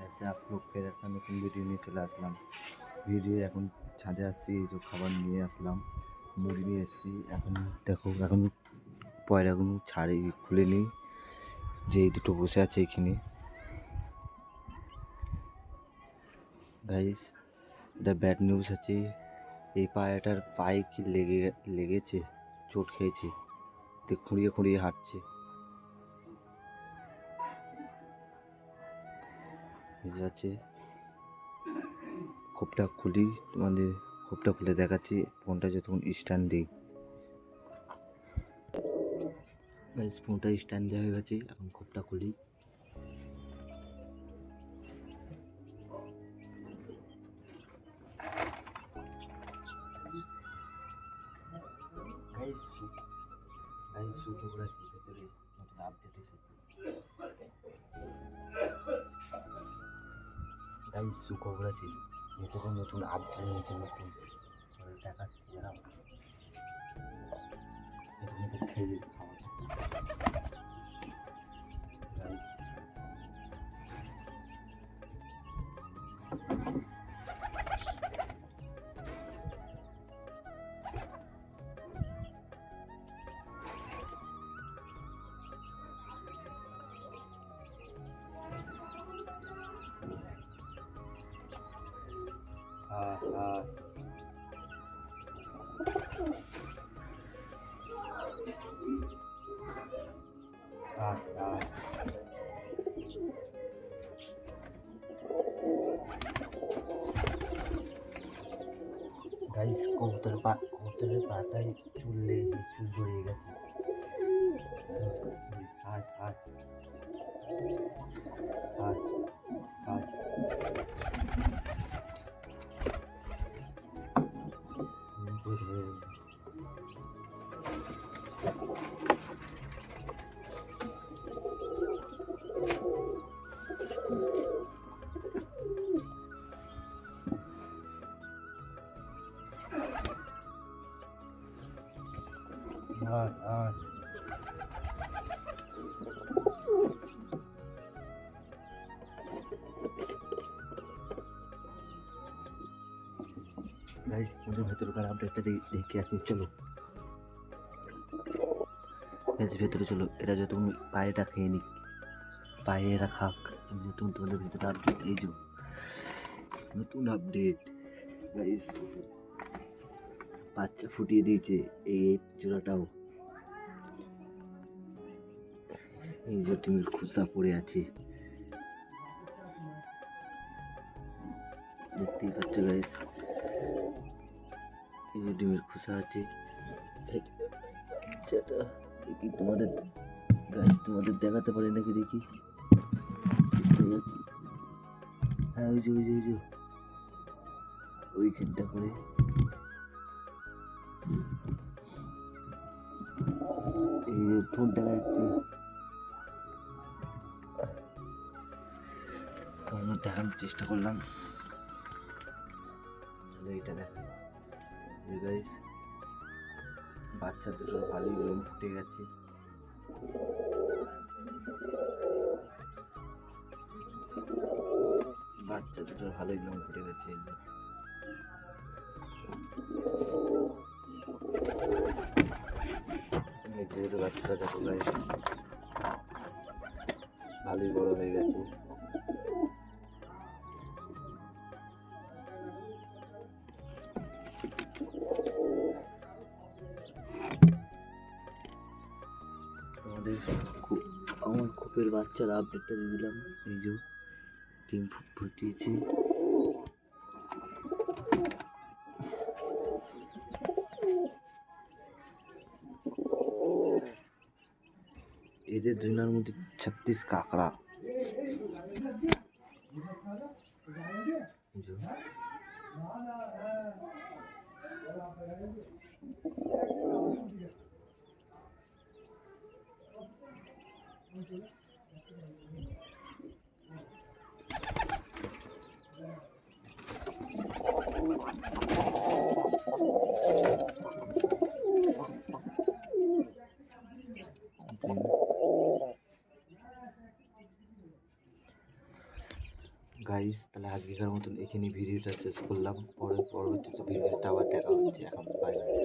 ऐसे आप लोग ফের একটা নতুন ভিডিও নিয়ে চলে আসলাম। ভিডিও এখন ছাদে আসছি, এই যে খাবার নিয়ে আসলাম, মুড়ি নিয়ে এসেছি। এখন দেখো, এখন পয়রাগুলো ছাড়ি খুলে নিই, যে এই দুটো বসে আছে এখানে। গাইস, এটা ব্যাড নিউজ আছে, এই পায়রাটার পায়ে কি লেগেছে, চোট খেয়েছে, তো খুঁড়িয়ে খুঁড়িয়ে হাঁটছে। বুঝতে পারছি, খোপটা খুলি, তোমাদের খোপটা খুলে দেখাচ্ছি, ফোনটা যতক্ষণ স্ট্যান্ড দিই। গাইস, ফোনটা স্ট্যান্ড দেওয়া হয়ে গেছে, এখন খোপটা খুলি। গাইস, শুরু করেছি, ভেতরে নতুন আপডেট এসেছে। গাইস, সুখবর করেছি, ভেতরে নতুন আপডেট এসেছে, নতুন দেখাচ্ছি, এরা ভেতরে খেয়ে দিই খাওয়া। গাইস, হ্যাঁ হ্যাঁ হ্যাঁ হ্যাঁ। গাইস, কবুতরের পাটায় চুল জড়িয়ে গেছে। হাট হাট হাট হাট। হাট হাট। গাইস, তোমাদের ভেতরকার আপডেটটা দেখে আসি, চলো গাইস, ভেতরে চলো। এরা যতক্ষণ পায়েটা খেয়ে নিক, পায়ে এরা খাক, যতক্ষণ তোমাদের ভেতরে আপডেট। এই যে নতুন আপডেট গাইস, বাচ্চা ফুটিয়ে দিয়েছে এই জোড়াটাও। এই যে ডিমের খোসা পড়ে আছে, দেখতেই পাচ্ছ গাইস, এই যে ডিমের খোসা আছে। সেটা দেখি তোমাদের গাইস, তোমাদের দেখাতে পারি নাকি দেখি। হ্যাঁ, ওই যে ওইখানটা করে এই যে ঠোঁট দেখা যাচ্ছে, আমরা দেখানোর চেষ্টা করলাম। চলো এইটা দেখো গাইস, বাচ্চা দুটো ভালোই লোম ফুটে গেছে। বাচ্চা দুটো ভালোই লোম ফুটে গেছে। যেহেতু বাচ্চাটা দেখো গাইস, ভালোই বড় হয়ে গেছে। তোমাদের আমার খোপের বাচ্চার আপডেটটা দিয়ে দিলাম। এই যে ডিম ফুটিয়েছে। এদের দুজনের মধ্যে 36 কাঁকড়া। গাইস তাহলে আজকেকার মতন এখানে ভিডিওটা শেষ করলাম, পরবর্তীতে ভিডিওতে আবার দেখা হচ্ছে। এখন বাই বাই।